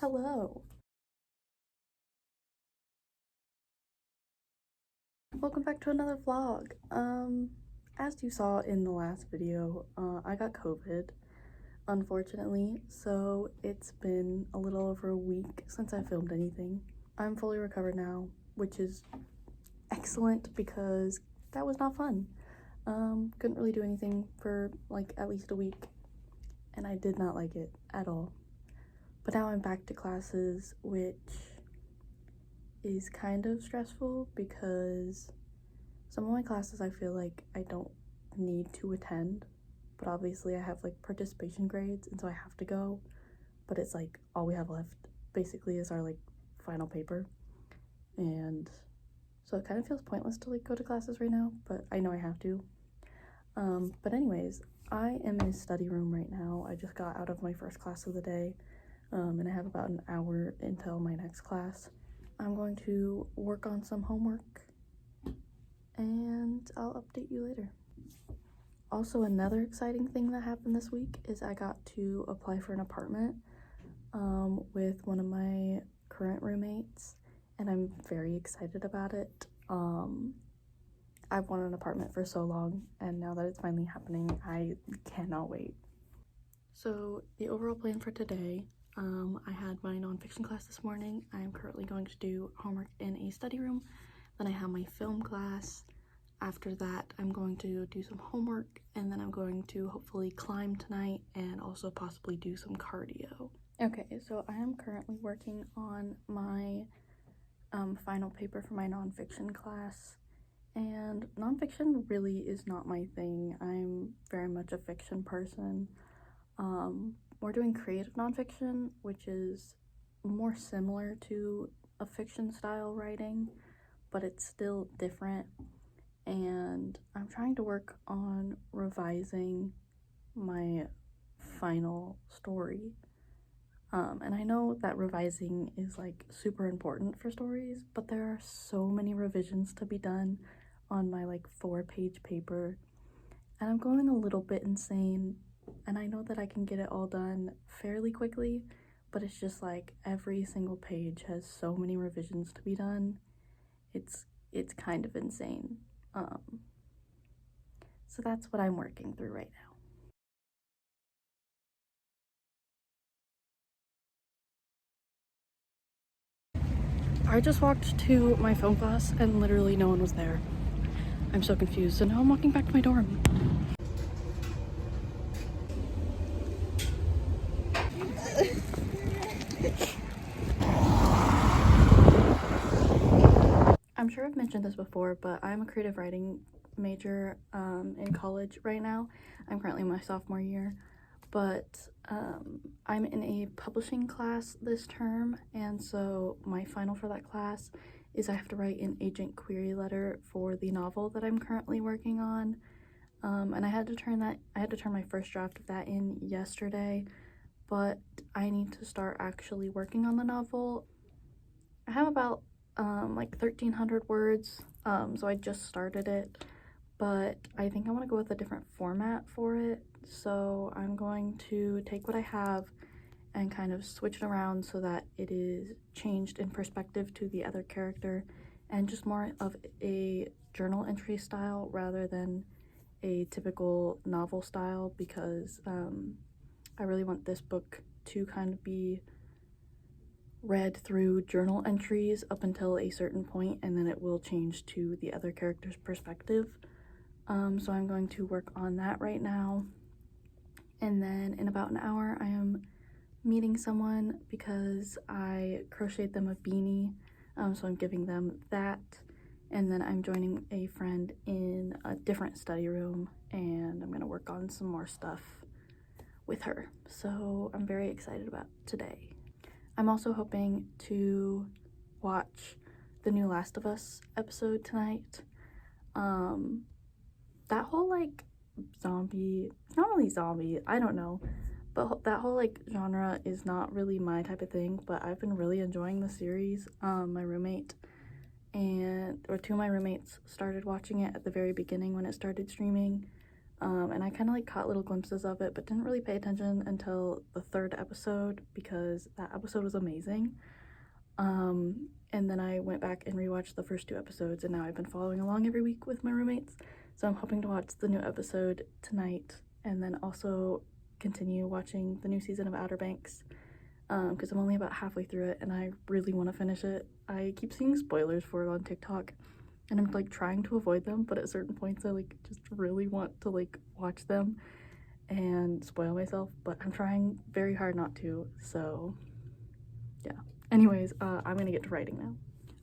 Hello. Welcome back to another vlog. As you saw in the last video, I got COVID, unfortunately, so it's been a little over a week since I filmed anything. I'm fully recovered now, which is excellent because that was not fun. Couldn't really do anything for like at least a week, and I did not like it at all. But now I'm back to classes, which is kind of stressful because some of my classes I feel like I don't need to attend, but obviously I have like participation grades and so I have to go, but it's like all we have left basically is our like final paper, and so it kind of feels pointless to like go to classes right now, but I know I have to. But anyways, I am in a study room right now. I just got out of my first class of the day, and I have about an hour until my next class. I'm going to work on some homework and I'll update you later. Also, another exciting thing that happened this week is I got to apply for an apartment with one of my current roommates, and I'm very excited about it. I've wanted an apartment for so long, and now that it's finally happening, I cannot wait. So the overall plan for today, I had my nonfiction class this morning. I am currently going to do homework in a study room. Then I have my film class. After that, I'm going to do some homework, and then I'm going to hopefully climb tonight and also possibly do some cardio. Okay, so I am currently working on my final paper for my nonfiction class, and nonfiction really is not my thing. I'm very much a fiction person. We're doing creative nonfiction, which is more similar to a fiction style writing, but it's still different, and I'm trying to work on revising my final story. And I know that revising is like super important for stories, but there are so many revisions to be done on my like 4-page paper, and I'm going a little bit insane, and I know that I can get it all done fairly quickly, but it's just like every single page has so many revisions to be done. It's kind of insane. So that's what I'm working through right now. I just walked to my film class and literally no one was there. I'm so confused, so now I'm walking back to my dorm. I'm sure I've mentioned this before, but I'm a creative writing major in college right now. I'm currently in my sophomore year, but I'm in a publishing class this term, and so my final for that class is I have to write an agent query letter for the novel that I'm currently working on, and I had to turn my first draft of that in yesterday, but I need to start actually working on the novel. I have about like 1,300 words, so I just started it, but I think I want to go with a different format for it. So I'm going to take what I have and kind of switch it around so that it is changed in perspective to the other character, and just more of a journal entry style rather than a typical novel style, because I really want this book to kind of be read through journal entries up until a certain point, and then it will change to the other character's perspective. So I'm going to work on that right now, and then in about an hour I am meeting someone because I crocheted them a beanie, so I'm giving them that, and then I'm joining a friend in a different study room, and I'm gonna work on some more stuff with her. So I'm very excited about today. I'm also hoping to watch the new Last of Us episode tonight. That whole like zombie, not really zombie, I don't know, but that whole like genre is not really my type of thing, but I've been really enjoying the series. My roommate or two of my roommates started watching it at the very beginning when it started streaming, and I kind of like caught little glimpses of it but didn't really pay attention until the 3rd episode because that episode was amazing. And then I went back and rewatched the first 2 episodes, and now I've been following along every week with my roommates, so I'm hoping to watch the new episode tonight and then also continue watching the new season of Outer Banks, because I'm only about halfway through it and I really want to finish it. I keep seeing spoilers for it on TikTok and I'm like trying to avoid them, but at certain points I like just really want to like watch them and spoil myself, but I'm trying very hard not to, so yeah. Anyways, I'm gonna get to writing now.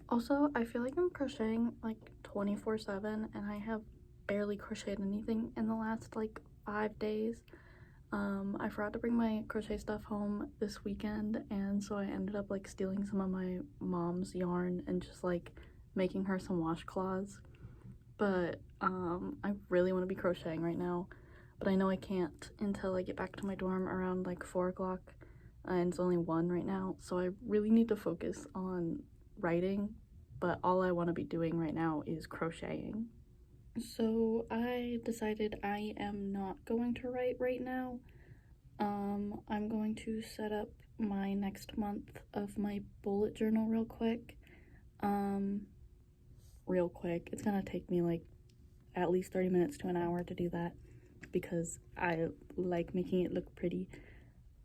Also, I feel like I'm crocheting like 24/7 and I have barely crocheted anything in the last like 5 days. I forgot to bring my crochet stuff home this weekend, and so I ended up like stealing some of my mom's yarn and just like making her some washcloths. But I really want to be crocheting right now, but I know I can't until I get back to my dorm around like 4 o'clock, and it's only 1 right now, so I really need to focus on writing, but all I want to be doing right now is crocheting. So I decided I am not going to write right now. I'm going to set up my next month of my bullet journal real quick. It's gonna take me like at least 30 minutes to an hour to do that because I like making it look pretty.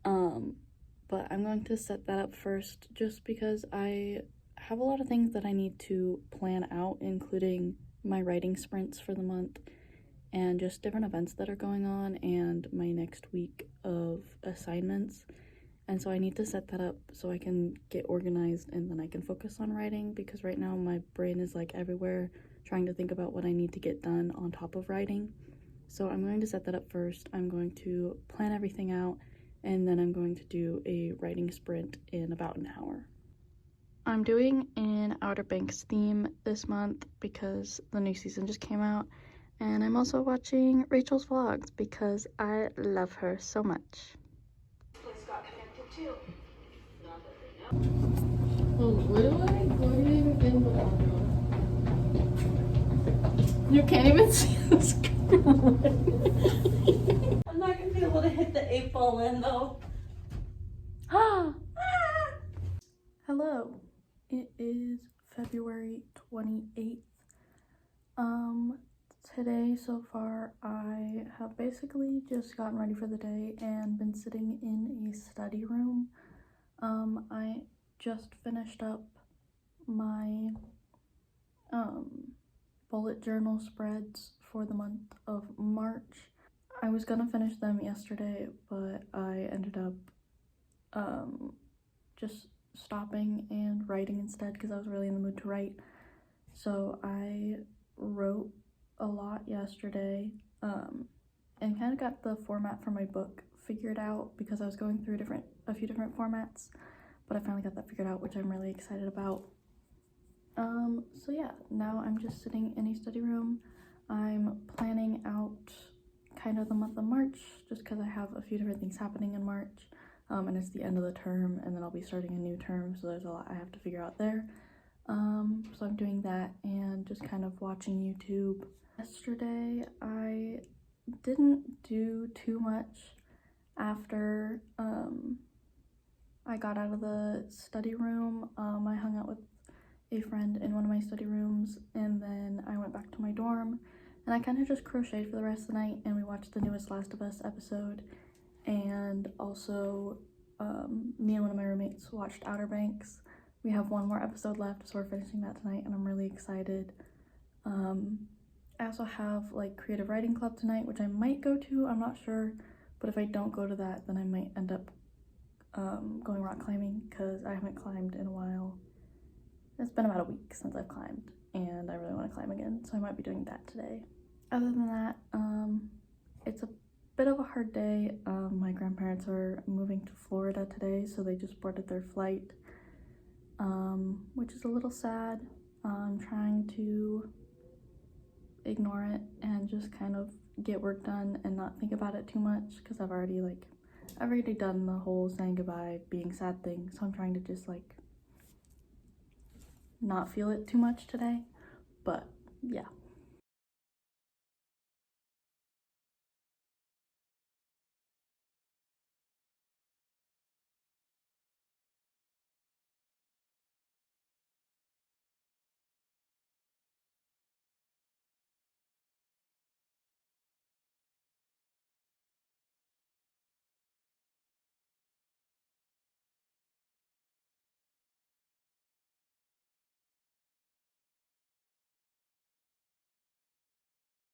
But I'm going to set that up first just because I have a lot of things that I need to plan out, including my writing sprints for the month and just different events that are going on and my next week of assignments. And so I need to set that up so I can get organized and then I can focus on writing, because right now my brain is like everywhere trying to think about what I need to get done on top of writing. So I'm going to set that up first. I'm going to plan everything out and then I'm going to do a writing sprint in about an hour. I'm doing an Outer Banks theme this month because the new season just came out, and I'm also watching Rachel's vlogs because I love her so much. You can't even see the screen. I'm not gonna be able to hit the 8 ball in though. Hello, it is February 28th. Today so far I have basically just gotten ready for the day and been sitting in a study room. I just finished up my bullet journal spreads for the month of March. I was gonna finish them yesterday, but I ended up just stopping and writing instead because I was really in the mood to write. So I wrote a lot yesterday and kind of got the format for my book figured out because I was going through a few different formats, but I finally got that figured out, which I'm really excited about. So yeah, now I'm just sitting in a study room. I'm planning out kind of the month of March just because I have a few different things happening in March, and it's the end of the term and then I'll be starting a new term, so there's a lot I have to figure out there. So I'm doing that and just kind of watching YouTube. Yesterday I didn't do too much after I got out of the study room. I hung out with a friend in one of my study rooms and then I went back to my dorm and I kind of just crocheted for the rest of the night, and we watched the newest Last of Us episode, and also me and one of my roommates watched Outer Banks. We have 1 more episode left, so we're finishing that tonight and I'm really excited. I also have like creative writing club tonight, which I might go to, I'm not sure, but if I don't go to that then I might end up going rock climbing because I haven't climbed in a while. It's been about a week since I've climbed and I really want to climb again, so I might be doing that today. Other than that, it's a bit of a hard day. My grandparents are moving to Florida today, so they just boarded their flight, which is a little sad. I'm trying to ignore it and just kind of get work done and not think about it too much because I've already done the whole saying goodbye, being sad thing, so I'm trying to just like not feel it too much today. But yeah.